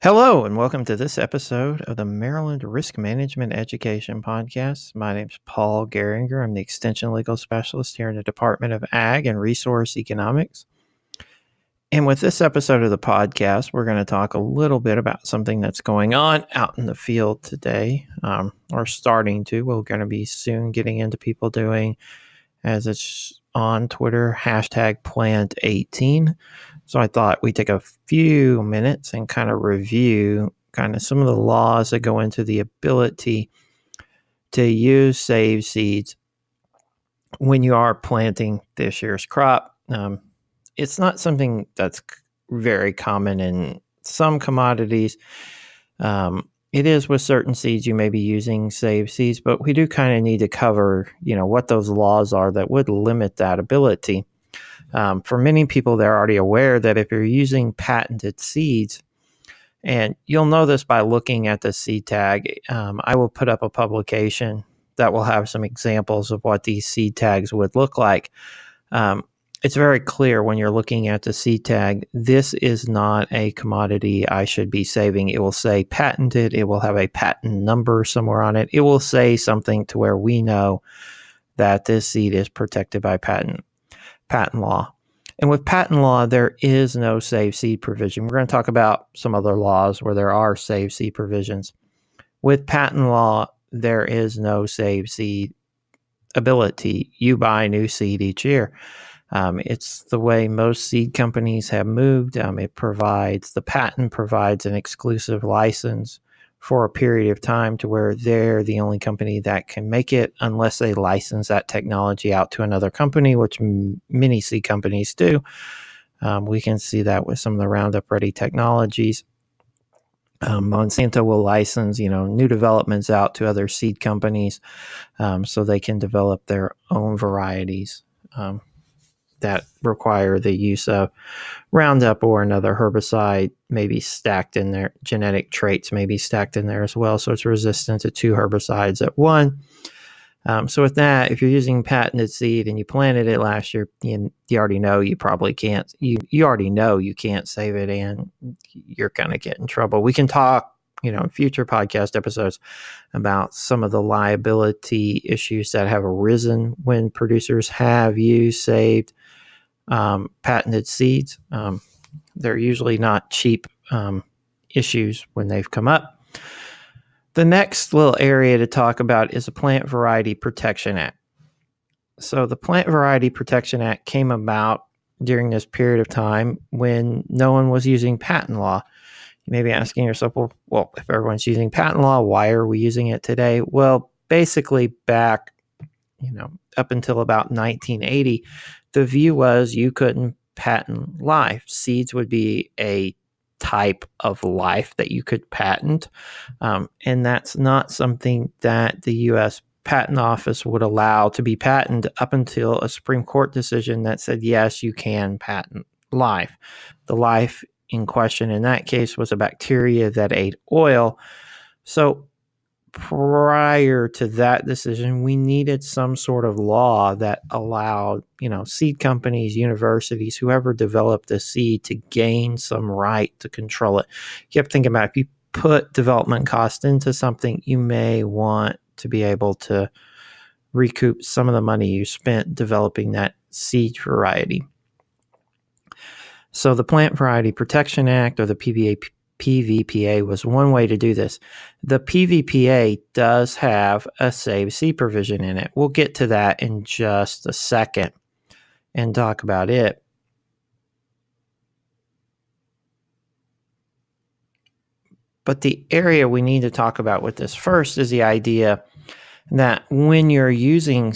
Hello, and welcome to this episode of the Maryland Risk Management Education Podcast. My name is Paul Geringer. I'm the Extension Legal Specialist here in the Department of Ag and Resource Economics. And with this episode of the podcast, we're going to talk a little bit about something that's going on out in the field today, or starting to. We're going to be soon getting into people doing, as it's on Twitter, hashtag plant18. So I thought we'd take a few minutes and kind of review kind of some of the laws that go into the ability to use save seeds when you are planting this year's crop. It's not something that's very common in some commodities. It is with certain seeds you may be using save seeds, but we do kind of need to cover, what those laws are that would limit that ability. For many people, they're already aware that if you're using patented seeds, and you'll know this by looking at the seed tag, I will put up a publication that will have some examples of what these seed tags would look like. It's very clear when you're looking at the seed tag, this is not a commodity I should be saving. It will say patented. It will have a patent number somewhere on it. It will say something to where we know that this seed is protected by patent law. And with patent law, there is no save seed provision. We're going to talk about some other laws where there are save seed provisions. With patent law, there is no save seed ability. You buy new seed each year. It's the way most seed companies have moved. The patent provides an exclusive license for a period of time to where they're the only company that can make it unless they license that technology out to another company, which many seed companies do. We can see that with some of the Roundup Ready technologies. Monsanto will license, new developments out to other seed companies so they can develop their own varieties that require the use of Roundup or another herbicide, maybe stacked in there, genetic traits may be stacked in there as well. So it's resistant to two herbicides at one. So with that, if you're using patented seed and you planted it last year, you already know you probably can't, you already know you can't save it and you're going to get in trouble. We can talk, in future podcast episodes about some of the liability issues that have arisen when producers have used saved patented seeds. They're usually not cheap issues when they've come up. The next little area to talk about is the Plant Variety Protection Act. So the Plant Variety Protection Act came about during this period of time when no one was using patent law. You may be asking yourself, well, if everyone's using patent law, why are we using it today? Well, basically back, up until about 1980, the view was you couldn't patent life. Seeds would be a type of life that you could patent, and that's not something that the U.S. Patent Office would allow to be patented up until a Supreme Court decision that said, yes, you can patent life. The life in question in that case was a bacteria that ate oil. So prior to that decision, we needed some sort of law that allowed, seed companies, universities, whoever developed the seed to gain some right to control it. You have to think about if you put development cost into something, you may want to be able to recoup some of the money you spent developing that seed variety. So the Plant Variety Protection Act, or the PVPA, was one way to do this. The PVPA does have a save seed provision in it. We'll get to that in just a second and talk about it. But the area we need to talk about with this first is the idea that when you're using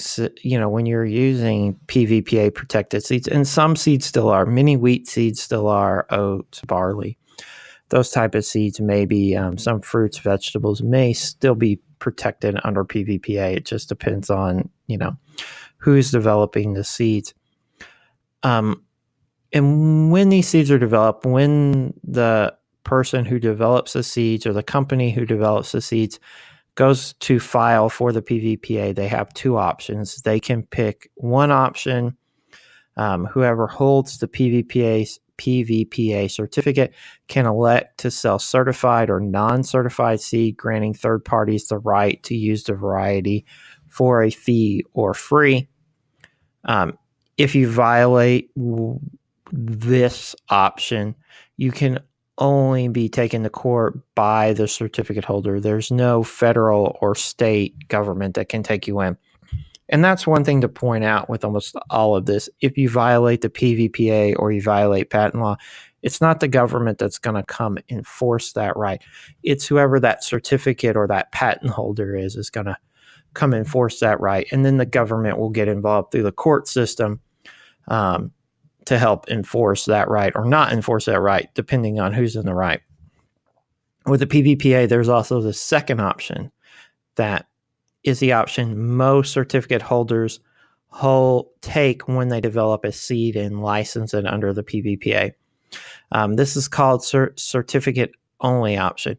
PVPA protected seeds, and some seeds still are, many wheat seeds still are, oats, barley, those type of seeds may be, some fruits, vegetables may still be protected under PVPA. It just depends on, who's developing the seeds. And when these seeds are developed, when the person who develops the seeds or the company who develops the seeds goes to file for the PVPA, they have two options. They can pick one option. Whoever holds the PVPA PVPA certificate can elect to sell certified or non-certified seed, granting third parties the right to use the variety for a fee or free. If you violate this option, you can only be taken to court by the certificate holder. There's no federal or state government that can take you in. And that's one thing to point out with almost all of this. If you violate the PVPA or you violate patent law, it's not the government that's going to come enforce that right. It's whoever that certificate or that patent holder is going to come enforce that right. And then the government will get involved through the court system to help enforce that right or not enforce that right, depending on who's in the right. With the PVPA, there's also the second option that is the option most certificate holders take when they develop a seed and license it under the PVPA. This is called certificate only option.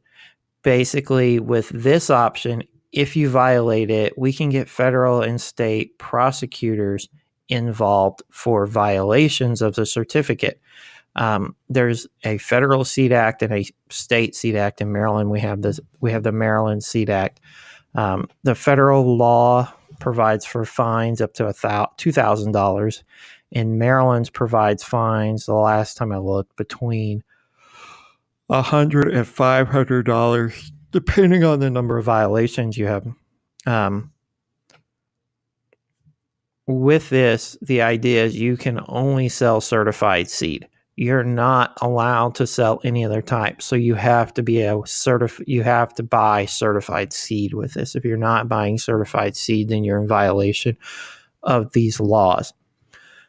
Basically, with this option, if you violate it, we can get federal and state prosecutors involved for violations of the certificate. There's a federal Seed Act and a state Seed Act. In Maryland, we have the Maryland Seed Act. The federal law provides for fines up to $2,000, and Maryland's provides fines, the last time I looked, between $100 and $500, depending on the number of violations you have. With this, the idea is you can only sell certified seed. You're not allowed to sell any other type. So you have to you have to buy certified seed with this. If you're not buying certified seed, then you're in violation of these laws.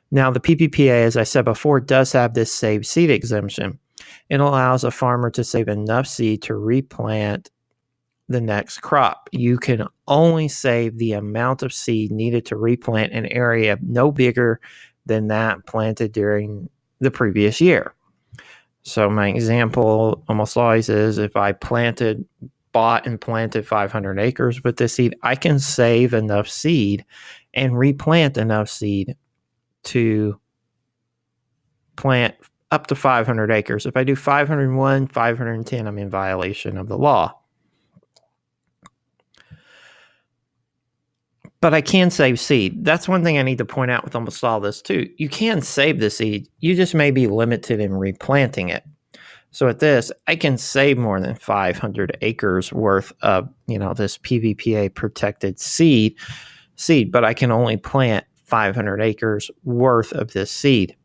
Now, the PVPA, as I said before, does have this save seed exemption. It allows a farmer to save enough seed to replant the next crop. You can only save the amount of seed needed to replant an area no bigger than that planted during the previous year. So my example almost always is if I bought and planted 500 acres with this seed, I can save enough seed and replant enough seed to plant up to 500 acres. If I do 501, 510, I'm in violation of the law. But I can save seed. That's one thing I need to point out with almost all this too. You can save the seed. You just may be limited in replanting it. So at this, I can save more than 500 acres worth of, this PVPA protected seed, but I can only plant 500 acres worth of this seed.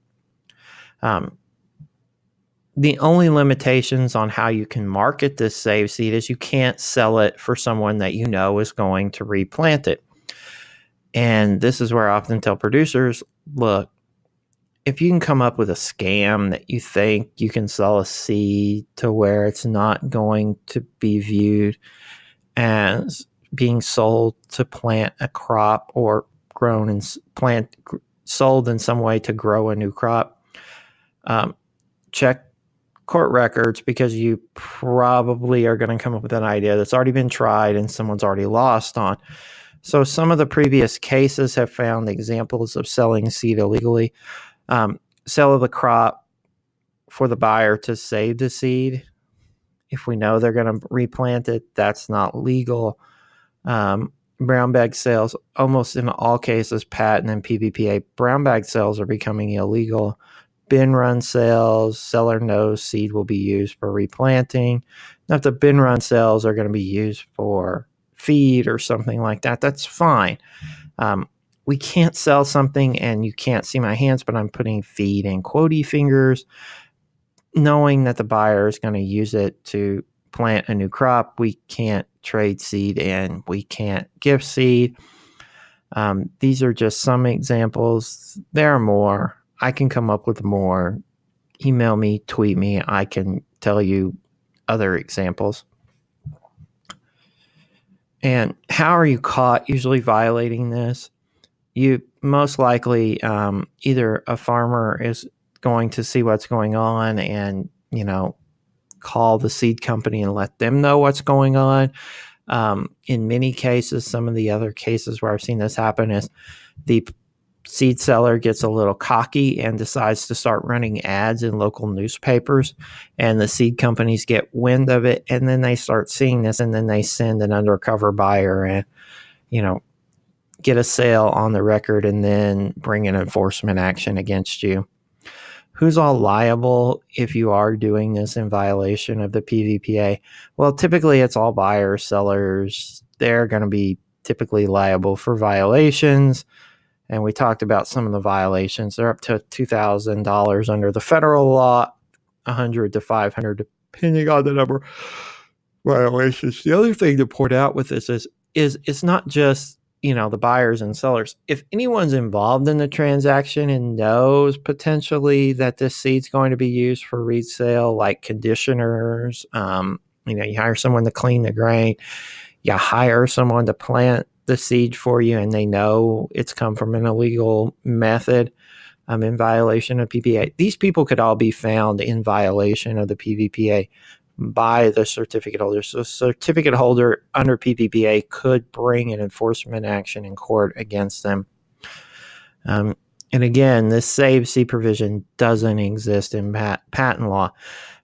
The only limitations on how you can market this save seed is you can't sell it for someone that you know is going to replant it. And this is where I often tell producers, look, if you can come up with a scam that you think you can sell a seed to where it's not going to be viewed as being sold to plant a crop or sold in some way to grow a new crop, check court records, because you probably are going to come up with an idea that's already been tried and someone's already lost on. So some of the previous cases have found examples of selling seed illegally. Sale of the crop for the buyer to save the seed. If we know they're going to replant it, that's not legal. Brown bag sales, almost in all cases, patent and PVPA, brown bag sales are becoming illegal. Bin run sales, seller knows seed will be used for replanting. Now, if the bin run sales are going to be used for feed or something like that, that's fine. We can't sell something and you can't see my hands, but I'm putting feed in quotey fingers, knowing that the buyer is going to use it to plant a new crop. We can't trade seed and we can't gift seed. These are just some examples. There are more. I can come up with more. Email me, tweet me. I can tell you other examples. And how are you caught usually violating this? You most likely, either a farmer is going to see what's going on and, call the seed company and let them know what's going on. In many cases, some of the other cases where I've seen this happen is the seed seller gets a little cocky and decides to start running ads in local newspapers, and the seed companies get wind of it, and then they start seeing this, and then they send an undercover buyer and, get a sale on the record and then bring an enforcement action against you. Who's all liable if you are doing this in violation of the PVPA? Well, typically it's all buyers, sellers. They're going to be typically liable for violations. And we talked about some of the violations. They're up to $2,000 under the federal law, $100 to $500 depending on the number of violations. The other thing to point out with this is it's not just the buyers and sellers. If anyone's involved in the transaction and knows potentially that this seed's going to be used for resale, like conditioners, you hire someone to clean the grain, you hire someone to plant the seed for you, and they know it's come from an illegal method in violation of PVPA. These people could all be found in violation of the PVPA by the certificate holder. So certificate holder under PVPA could bring an enforcement action in court against them. And again, this save seed provision doesn't exist in patent law.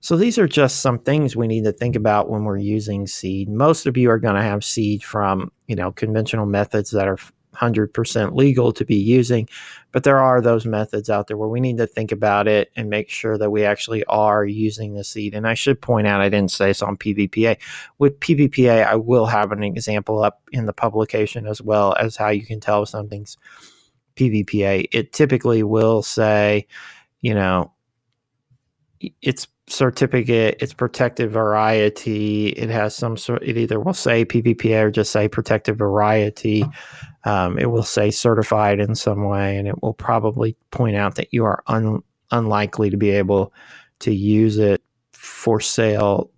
So these are just some things we need to think about when we're using seed. Most of you are going to have seed from, conventional methods that are 100% legal to be using, but there are those methods out there where we need to think about it and make sure that we actually are using the seed. And I should point out, I didn't say this on PVPA. With PVPA, I will have an example up in the publication as well as how you can tell if something's PVPA. It typically will say, it's certificate, it's protected variety. It has some sort, it either will say PVPA or just say protected variety. It will say certified in some way, and it will probably point out that you are unlikely to be able to use it for sale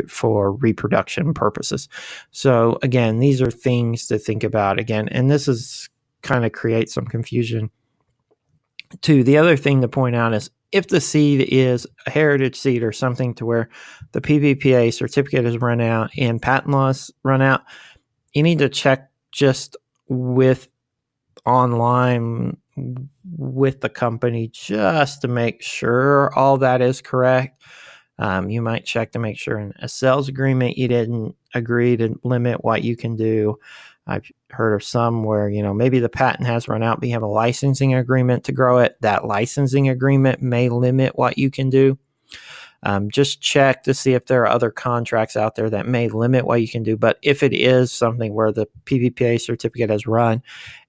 for reproduction purposes. So again, these are things to think about again, and this is kind of creates some confusion too. The other thing to point out is if the seed is a heritage seed or something to where the PVPA certificate has run out and patent laws run out, you need to check just with online with the company just to make sure all that is correct. You might check to make sure in a sales agreement you didn't agree to limit what you can do. I've heard of some where, maybe the patent has run out, but you have a licensing agreement to grow it. That licensing agreement may limit what you can do. Just check to see if there are other contracts out there that may limit what you can do. But if it is something where the PVPA certificate has run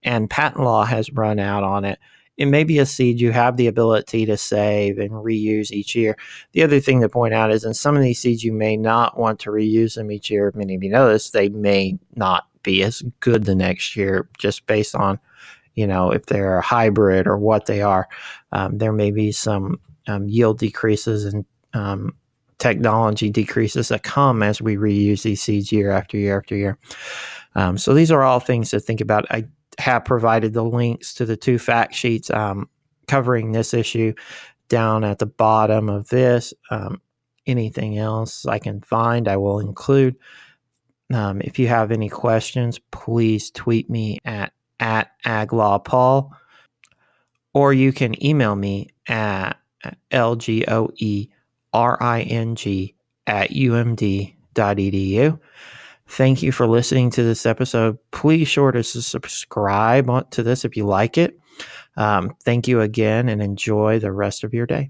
and patent law has run out on it, it may be a seed you have the ability to save and reuse each year. The other thing to point out is in some of these seeds, you may not want to reuse them each year. Many of you know this, they may not be as good the next year just based on, if they're a hybrid or what they are. There may be some yield decreases and technology decreases that come as we reuse these seeds year after year after year. So these are all things to think about. I have provided the links to the 2 fact sheets covering this issue down at the bottom of this. Anything else I can find, I will include. If you have any questions, please tweet me at aglawpaul, or you can email me at lgoering@umd.edu. Thank you for listening to this episode. Please be sure to subscribe to this if you like it. Thank you again and enjoy the rest of your day.